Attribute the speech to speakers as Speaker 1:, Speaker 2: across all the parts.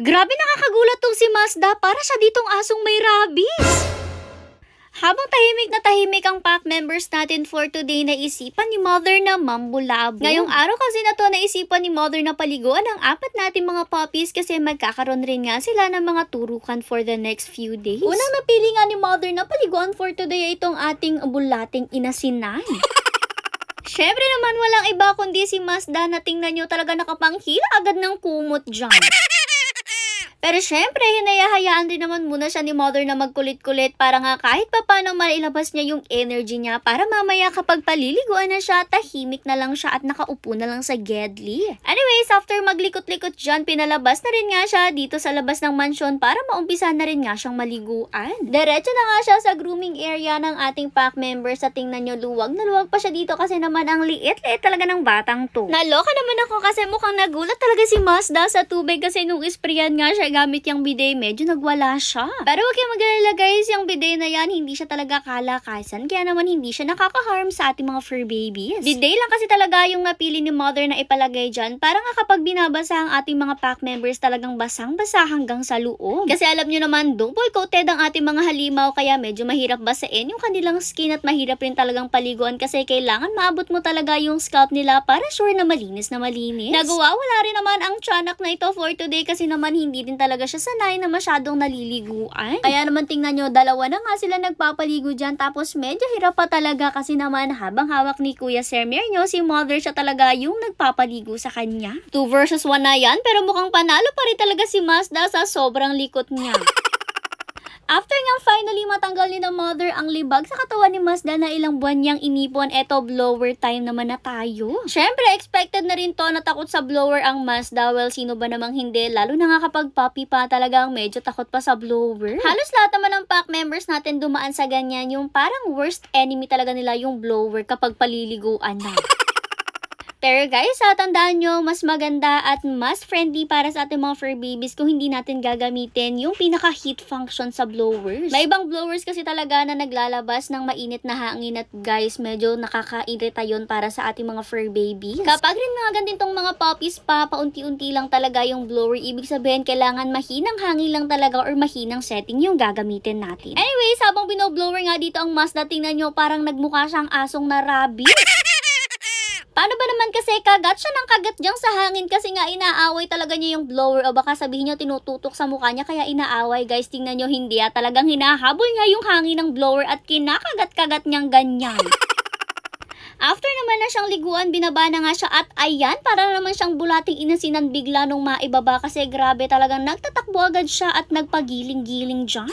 Speaker 1: Grabe, nakakagulat tong si Mazda, para siya ditong asong may rabies. Habang tahimik ang pack members natin for today, naisipan ni Mother na mambulabo. Ngayong araw kasi na to, naisipan ni Mother na paliguan ang 4 natin mga puppies kasi magkakaroon rin nga sila ng mga turukan for the next few days. Unang napili nga ni Mother na paliguan for today ay itong ating bulating inasinay. Syempre naman walang iba kundi si Mazda na tingnan nyo talaga nakapanghila agad ng kumot dyan. Pero syempre, hinayahayaan din naman muna siya ni Mother na magkulit-kulit para nga kahit pa paano mailabas niya yung energy niya para mamaya kapag paliliguan na siya, tahimik na lang siya at nakaupo na lang sa gedli. Anyways, after maglikot-likot dyan, pinalabas na rin nga siya dito sa labas ng mansyon para maumpisa na rin nga siyang maliguan. Diretso na nga siya sa grooming area ng ating pack members. Sa tingnan nyo, luwag na luwag pa siya dito kasi naman ang liit-liit talaga ng batang to. Naloka naman ako kasi mukhang nagulat talaga si Mazda sa tubig kasi nung isprayan nga siya gamit yung bidet, medyo nagwala siya. Pero huwag kayong mag-alala guys, yung bidet na yan, hindi siya talaga kalakasan, kaya naman hindi siya nakaka-harm sa ating mga fur babies. Bidet lang kasi talaga yung napili ni Mother na ipalagay dyan, para nga kapag binabasa ang ating mga pack members, talagang basang-basa hanggang sa loob. Kasi alam nyo naman, double coated ang ating mga halimaw, kaya medyo mahirap basain yung kanilang skin at mahirap rin talagang paliguan kasi kailangan maabot mo talaga yung scalp nila para sure na malinis na malinis. Nagwawala rin naman ang tiyanak na ito for today kasi naman hindi din talaga siya sanay na masyadong naliliguan. Kaya naman tingnan nyo, dalawa na nga sila nagpapaligo dyan, tapos medyo hirap pa talaga kasi naman habang hawak ni Kuya Sermer nyo, si Mother siya talaga yung nagpapaligo sa kanya. 2 versus 1 na yan, pero mukhang panalo pa rin talaga si Mazda sa sobrang likot niya. After nga finally matanggal ni na Mother ang libag sa katawan ni Mazda na ilang buwan niyang inipon, eto blower time naman na tayo. Syempre, expected na rin to na takot sa blower ang Mazda. Well, sino ba namang hindi? Lalo na nga kapag puppy pa, talagang medyo takot pa sa blower. Halos lahat naman ng pack members natin dumaan sa ganyan, yung parang worst enemy talaga nila yung blower kapag paliliguan na. Pero guys, tandaan nyo, mas maganda at mas friendly para sa ating mga fur babies kung hindi natin gagamitin yung pinaka-heat function sa blowers. May ibang blowers kasi talaga na naglalabas ng mainit na hangin at guys, medyo nakakairita yun para sa ating mga fur babies. Kapag rin mga ganitong mga puppies pa, paunti-unti lang talaga yung blower, ibig sabihin kailangan mahinang hangin lang talaga or mahinang setting yung gagamitin natin. Anyways, habang binoblower nga dito ang Mazda, tingnan nyo, parang nagmukha siyang asong na rabies. Paano ba naman kasi kagat siya ng kagat diyang sa hangin kasi nga inaaway talaga niya yung blower o baka sabihin niyo tinututok sa mukha niya kaya inaaway. Guys, tingnan niyo, hindi talagang hinahabol niya yung hangin ng blower at kinakagat-kagat niyang ganyan. After naman na siyang liguan, binaba na nga siya at ayan, para naman siyang bulating inasinan bigla nung maibaba kasi grabe talagang nagtatakbo agad siya at nagpagiling-giling dyan.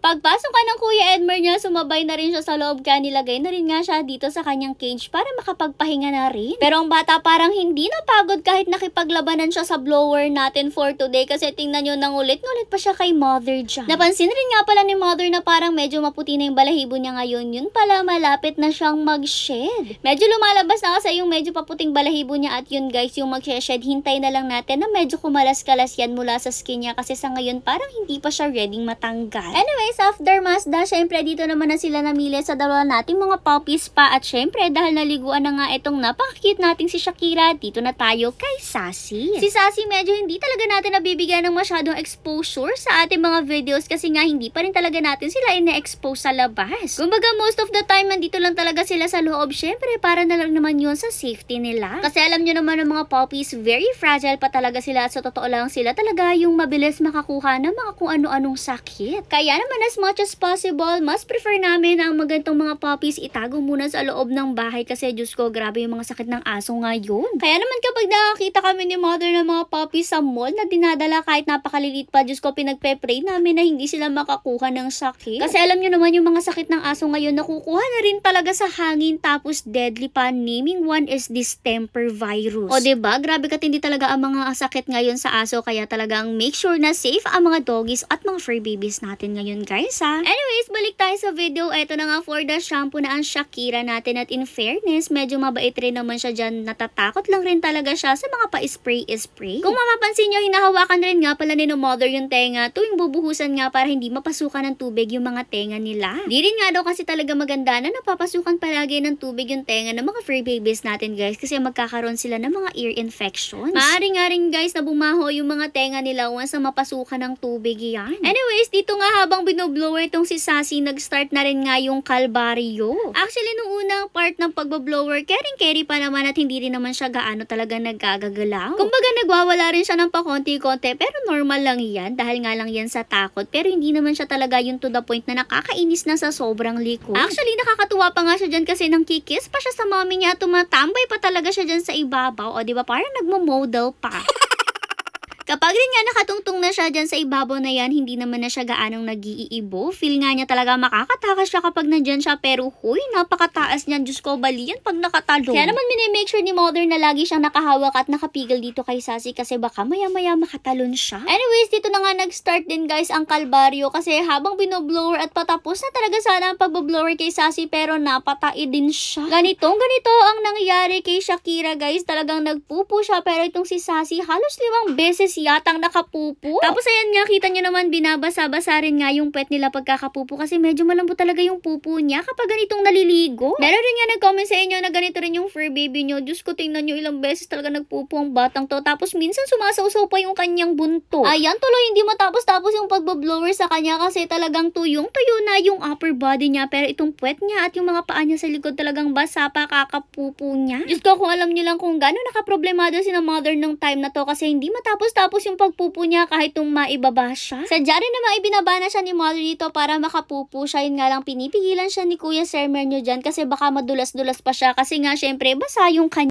Speaker 1: Pagpasok ka ng Kuya Edmer niya, sumabay na rin siya sa loob kaya nilagay na rin nga siya dito sa kanyang cage para makapagpahinga na rin. Pero ang bata parang hindi napagod kahit nakipaglabanan siya sa blower natin for today kasi tingnan nyo, nangulit-ngulit pa siya kay Mother dyan. Napansin rin nga pala ni Mother na parang medyo maputi na yung balahibo niya ngayon. Yun pala, malapit na siyang mag-shed. Medyo lumalabas na kasi yung medyo paputing balahibo niya at yun guys, yung mag-shed, hintay na lang natin na medyo kumalas-kalas yan mula sa skin niya kasi sa ngayon parang hindi pa siya ready matanggal. Anyways, after Mazda, syempre dito naman na sila namili sa dalawa nating mga puppies pa at syempre dahil naliguan na nga itong napaka-cute nating si Shakira, dito na tayo kay Sassy. Si Sassy medyo hindi talaga natin nabibigyan ng masyadong exposure sa ating mga videos kasi nga hindi pa rin talaga natin sila ina-expose sa labas. Kumbaga most of the time nandito lang talaga sila sa loob, syempre para na lang naman yun sa safety nila. Kasi alam nyo naman ng mga puppies, very fragile pa talaga sila at sa totoo lang sila talaga yung mabilis makakuha ng mga kung ano-anong sakit. Kaya naman as much as possible, mas prefer namin ang magantong mga puppies itago muna sa loob ng bahay kasi Diyos ko, grabe yung mga sakit ng aso ngayon. Kaya naman kapag nakakita kami ni Mother ng mga puppies sa mall na dinadala kahit napakalilit pa, Diyos ko, pinagpe-pray namin na hindi sila makakuha ng sakit. Kasi alam nyo naman yung mga sakit ng aso ngayon, nakukuha na rin talaga sa hangin tapos deadly pa. Naming one is distemper virus. O diba, grabe katindi talaga ang mga sakit ngayon sa aso kaya talagang make sure na safe ang mga doggies at mga fur babies natin ngayon guys ha. Anyways, balik tayo sa video. Ito na nga for the shampoo na ang Shakira natin at in fairness, medyo mabait rin naman siya dyan. Natatakot lang rin talaga siya sa mga pa-spray-spray. Kung mapapansin nyo, hinahawakan rin nga pala ni no mother yung tenga tuwing bubuhusan nga para hindi mapasukan ng tubig yung mga tenga nila. Di rin nga daw kasi talaga maganda na napapasukan palagi ng tubig yung tenga ng mga fur babies natin guys kasi magkakaroon sila ng mga ear infections. Maaari nga rin guys na bumaho yung mga tenga nila once na mapasukan ng tubig yan. Anyways, dito nga habang binoblower itong si Sassy, nag-start na rin nga yung kalbaryo. Actually, nung unang part ng pagboblower, caring-carry pa naman at hindi rin naman siya gaano talaga nagagagalaw. Kumbaga, nagwawala rin siya ng pakonti-konti pero normal lang yan dahil nga lang yan sa takot pero hindi naman siya talaga yung to the point na nakakainis na sa sobrang likod. Actually, nakakatuwa pa nga siya dyan kasi nang kikis pa siya sa mommy niya at tumatambay pa talaga siya dyan sa ibabaw. O diba, parang nagmo-model pa. Kapag rin nga nakatungtong na siya dyan sa ibabaw na yan, hindi naman na siya gaanong nag-iibo. Feel nga niya talaga makakatakas siya kapag nandyan siya. Pero huy, napakataas niyan. Diyos ko, bali yan pag nakatalo. Kaya naman minimake sure ni mother na lagi siyang nakahawak at nakapigil dito kay Sassy kasi baka maya-maya makatalon siya. Anyways, dito na nga nag-start din guys ang kalbaryo kasi habang binoblower at patapos na talaga sana ang pagboblower kay Sassy pero napatai din siya. Ganito ang nangyayari kay Shakira guys. Talagang nagpupo siya pero itong si Sassy halos 5 beses yatang nakapupo. Tapos ayan nga, kita nyo naman binabasa-basa rin nga yung pet nila pagkakapupo kasi medyo malambot talaga yung pupo niya kapag ganitong naliligo. Meron rin nga nag-comment sa inyo na ganito rin yung fur baby nyo. Diyos ko, tingnan nyo ilang beses talaga nagpupo ang batang to. Tapos minsan sumasawsaw pa yung kanyang bunto. Ayan, tuloy hindi matapos-tapos yung pagboblower sa kanya kasi talagang tuyo na yung upper body niya. Pero itong puwet niya at yung mga paa niya sa likod talagang basa pa kakapupo niya. Diyos ko, kung alam niyo lang kung gano'n nakaproblemado si na mother nung time na to kasi hindi matapos-tapos yung pagpupo niya kahit nung maibaba siya. Sadya rin naman ibinaba na siya ni mother dito para makapupo siya. Yun nga lang pinipigilan siya ni Kuya Sir Mernyo dyan kasi baka madulas-dulas pa siya kasi nga syempre basa yung kanya.